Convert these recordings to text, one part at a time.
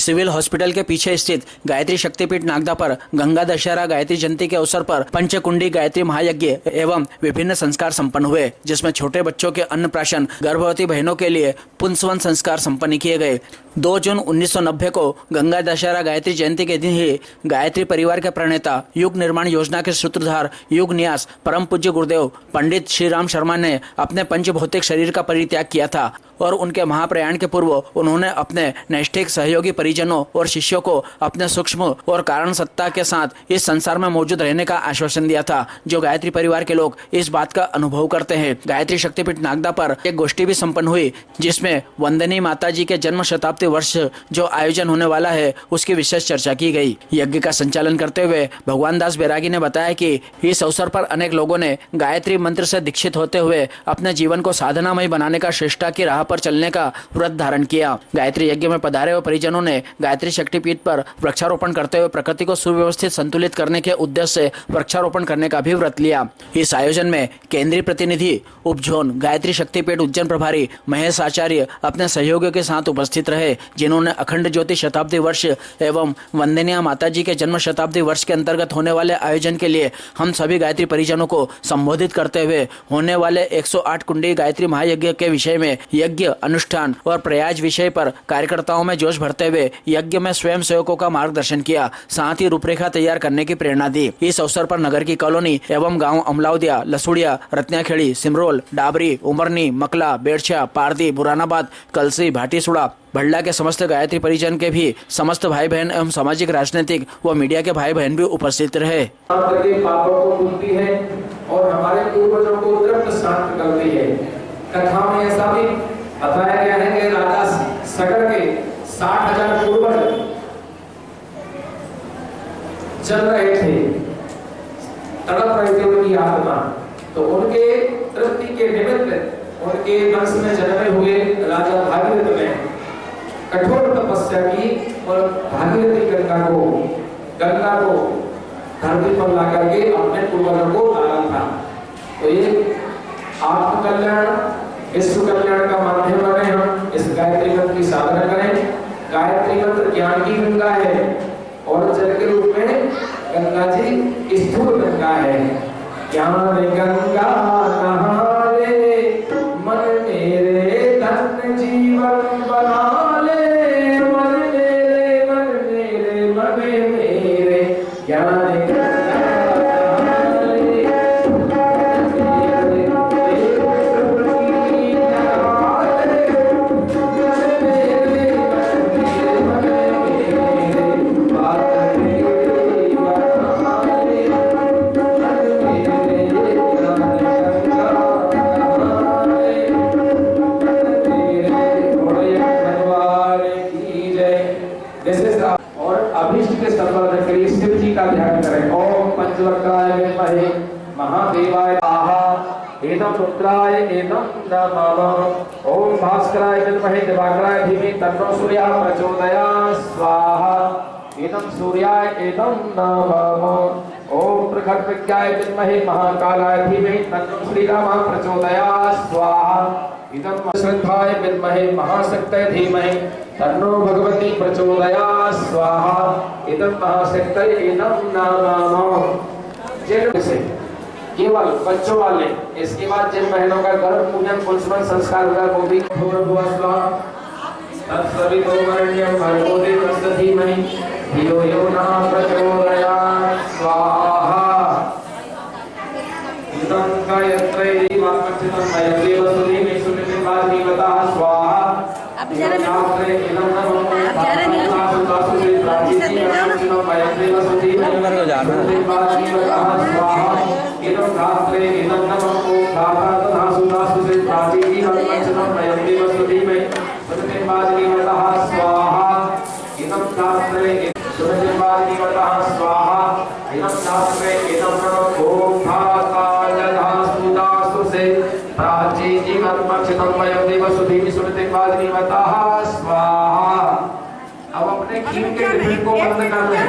Civil hospital के पीछे स्थित गायत्री शक्तिपीठ नागदा पर गंगा दशहरा गायत्री जयंती के अवसर पर पंचकुंडी गायत्री महायज्ञ एवं विभिन्न संस्कार संपन्न हुए, जिसमें छोटे बच्चों के अन्नप्राशन, गर्भवती बहनों के लिए पुंसवन संस्कार संपन्न किए गए। 2 जून 1990 को गंगा दशहरा गायत्री जयंती के दिन ही गायत्री परिवार के प्रणेता, युग निर्माण योजना के सूत्रधार, युग न्यास परम पूज्य गुरुदेव पंडित श्री राम शर्मा ने अपने पंचभौतिक शरीर का परित्याग किया था और उनके महाप्रयाण के पूर्व उन्होंने अपने नैष्ठिक सहयोगी परिजनों और शिष्यों को अपने सूक्ष्म और कारण सत्ता के साथ इस संसार में मौजूद रहने का आश्वासन दिया था, जो गायत्री परिवार के लोग इस बात का अनुभव करते हैं। गायत्री शक्तिपीठ नागदा पर एक गोष्ठी भी संपन्न हुई, जिसमें वंदनीय माता जी के जन्म शताब्दी वर्ष जो आयोजन होने वाला है उसकी विशेष चर्चा की गई। यज्ञ का संचालन करते हुए भगवान दास बैरागी ने बताया कि इस अवसर पर अनेक लोगों ने गायत्री मंत्र से दीक्षित होते हुए अपने जीवन को साधनामय बनाने का श्रेष्ठता की राह पर चलने का व्रत धारण किया। गायत्री यज्ञ में पधारे हुए परिजनों ने गायत्री शक्तिपीठ पर वृक्षारोपण करते हुए प्रकृति को सुव्यवस्थित संतुलित करने के उद्देश्य से वृक्षारोपण करने का भी व्रत लिया। इस आयोजन में केंद्रीय प्रतिनिधि उपजोन गायत्री शक्तिपीठ उज्जैन प्रभारी महेश आचार्य अपने सहयोगियों के साथ उपस्थित रहे, जिन्होंने अखंड ज्योति शताब्दी वर्ष एवं वंदनीय माता जी के जन्म शताब्दी वर्ष के अंतर्गत होने वाले आयोजन के लिए हम सभी गायत्री परिजनों को संबोधित करते हुए होने वाले 108 कुंडी गायत्री महायज्ञ के विषय में यज्ञ अनुष्ठान और प्रयास विषय पर कार्यकर्ताओं में जोश भरते हुए यज्ञ में स्वयं सेवकों का मार्गदर्शन किया, साथ ही रूपरेखा तैयार करने की प्रेरणा दी। इस अवसर पर नगर की कॉलोनी एवं गांव अमलावदिया, लसुड़िया, रत्नाखेड़ी, सिमरोल, डाबरी, उमरनी, मकला, बेड़छा, पारदी, बुरानाबाद, कलसी, भाटीसुड़ा, भल्ला के समस्त गायत्री परिजन के भी समस्त भाई बहन एवं सामाजिक, राजनीतिक व मीडिया के भाई बहन भी उपस्थित रहे। पापों को धुलती है और हमारे पूर्वजों को तृप्त शांत करती है। कथा में ऐसा भी बताया गया है कि राजा सगर के 60,000 पूर्वज चल रहे थे, तड़प रहे थे उनकी आत्मा, तो उनके तृप्ति के निमित्त उनके वंश में जन्मे हुए राजा भागीरथ ने कठोर तपस्या की और भागीरथी गंगा को धरती पर ला करके अपने पूर्वजों को डाला था। तो ये आत्मकल्याण, विश्व कल्याण का माध्यम बने हम इस गायत्री मंत्र की साधना करें। गायत्री मंत्र ज्ञान की गंगा है और जल के रूप में गंगा जी स्थूल गंगा है। ज्ञान गंगा नहा ले, मन मेरे धन जीवन बना ले, मन मेरे ज्ञान महादेवाय एनम रुद्राय एनम नमः। ओम भास्कराय विद्महे दिवाकराय धीमहि तन्नो सूर्यः प्रचोदयात् स्वाहा। एनम सूर्याय एनम नमः। ओम प्रखरविज्ञाय विद्महे महाकालाय धीमहि तन्नो श्रीरामः प्रचोदयात् स्वाहा। इदं श्रद्धाय विद्महे महाशक्तये धीमहि तन्नो भगवती प्रचोदयात् स्वाहा। इदं महाशक्तये नमः। केवल बच्चों वाले, इसके बाद जिन बहनों का गर्भ पूजन पुंसवन संस्कार होगा वो भी तत्सवितुर्वरेण्यं भर्गो देवस्य धीमहि धियो यो नः प्रचोदयात् स्वाहा। इदं गायत्री वाक्पतितं मयदेव सुधीमहि सुनिर्वादिवतः स्वाहा। अब जरा अब अपने खीर के टिफिन को बंद कर दें।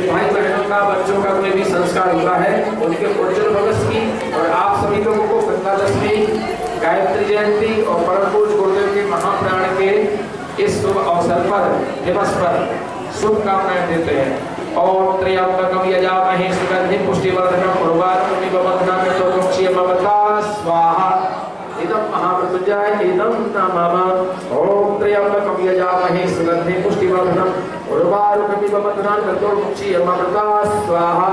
भाई बहनों का, बच्चों का कोई भी संस्कार हुआ है उनके उज्जवल भविष्य की और आप सभी लोगों को गंगा दशमी, गायत्री जयंती और परम पूज्य गुरुदेव के महाप्राण के इस शुभ अवसर पर दिवस पर शुभकामनाएं देते हैं। ओम त्र्यंबकम यजामहे सुगंधिं पुष्टिवर्धनम् उर्वारुकमिव बन्धनान् त्वक्षीयमवता स्वाहा। इदं महामृत्युंजय इदं नमः। ओम त्र्यंबकम यजामहे सुगंधिं पुष्टिवर्धनम् उर्वारुकमिव बन्धनान् त्वक्षीयमवता स्वाहा।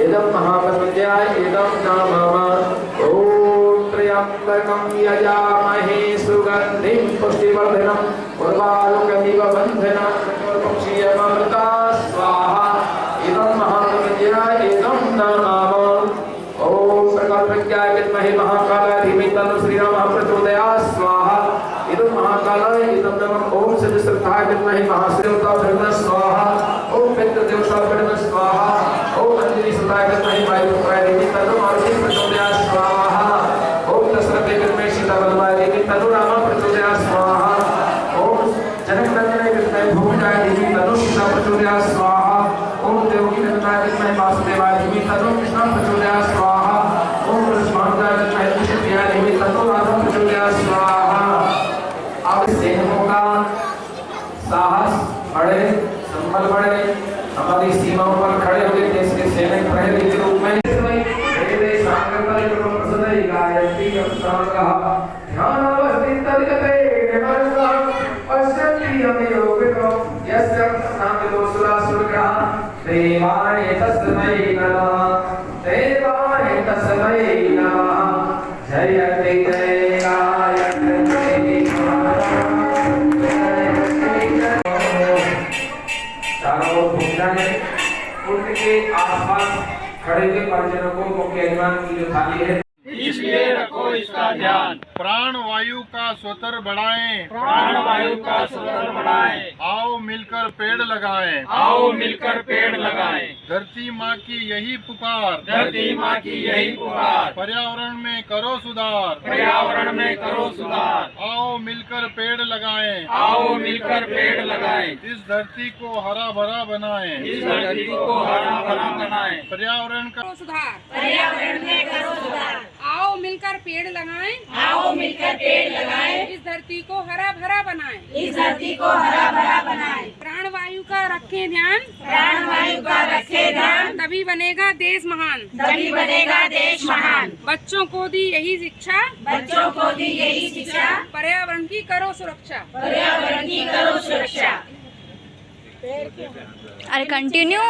इदं महामृत्युंजय इदं नमः। ओम त्र्यंबकम यजामहे सुगंधिं पुष्टिवर्धनम् उर्वारुकमिव बन्धनान् त्वक्षीयमवता स्वाहा। इदं महामृत्युंजय इदं नमः। ओम प्रकल्पज्ञाय विद्महे महाकालाय धीमहि तन्नो श्रीरामः प्रचोदयात् स्वाहा। इदं महाकालाय इदं नमः। ओम सिद्धश्रद्धाय विद्महे महाश्रीवताय स्वाहा। ओम पितृदेवताय स्वाहा। ओम अंजनी सुताय विद्महे वायुपुत्राय धीमहि तन्नो मारुतिः प्रचोदयात् स्वाहा। ओम दशरथे विद्महे सीतावल्लभाय धीमहि तन्नो रामः प्रचोदयात् स्वाहा। ओम जनकनंदनाय विद्महे भूमिजाय धीमहि तन्नो सीता प्रचोदयात् स्वाहा। ओम देवकीनंदनाय विद्महे वासुदेवाय धीमहि तन्नो कृष्णः प्रचोदयात् स्वाहा। ओम कृष्णाय विद्महे कुशध्याय धीमहि तन्नो राधः प्रचोदयात् स्वाहा। अब सैनिकों का साहस बढ़े, संबल बढ़े, हमारी सीमाओं पर खड़े हुए देश के सैनिक प्रहरी के रूप में देवाय तस्मै नमः। देवाय तस्मै नमः। जयते जय गायत्री चारों भूमिकाएं उनके आसपास खड़े हुए परिजनों को मुख्य यजमान की जो थाली है इसलिए रखो इसका ध्यान। प्राण वायु का स्वतर बढ़ाएं, प्राण वायु का स्वतर बढ़ाएं। आओ मिलकर पेड़ लगाएं, आओ मिलकर पेड़ लगाएं। धरती माँ की यही पुकार, धरती माँ की यही पुकार। पर्यावरण में करो सुधार, पर्यावरण में करो सुधार। आओ मिलकर पेड़ लगाएं, आओ मिलकर पेड़ लगाएं। इस धरती को हरा भरा बनाएं, इस धरती को हरा भरा बनाएं। पर्यावरण का सुधार, पर्यावरण में करो सुधार। आओ मिलकर पेड़ लगाएं, आओ मिलकर पेड़ लगाएं। इस धरती को हरा भरा बनाएं। इस धरती को हरा भरा बनाएं। प्राण वायु का रखें ध्यान, प्राण वायु का रखे ध्यान। तभी बनेगा देश महान, तभी बनेगा देश महान। बच्चों को दी यही शिक्षा, बच्चों को दी यही शिक्षा। पर्यावरण की करो सुरक्षा। पर्यावरण की करो सुरक्षा। अरे कंटिन्यू।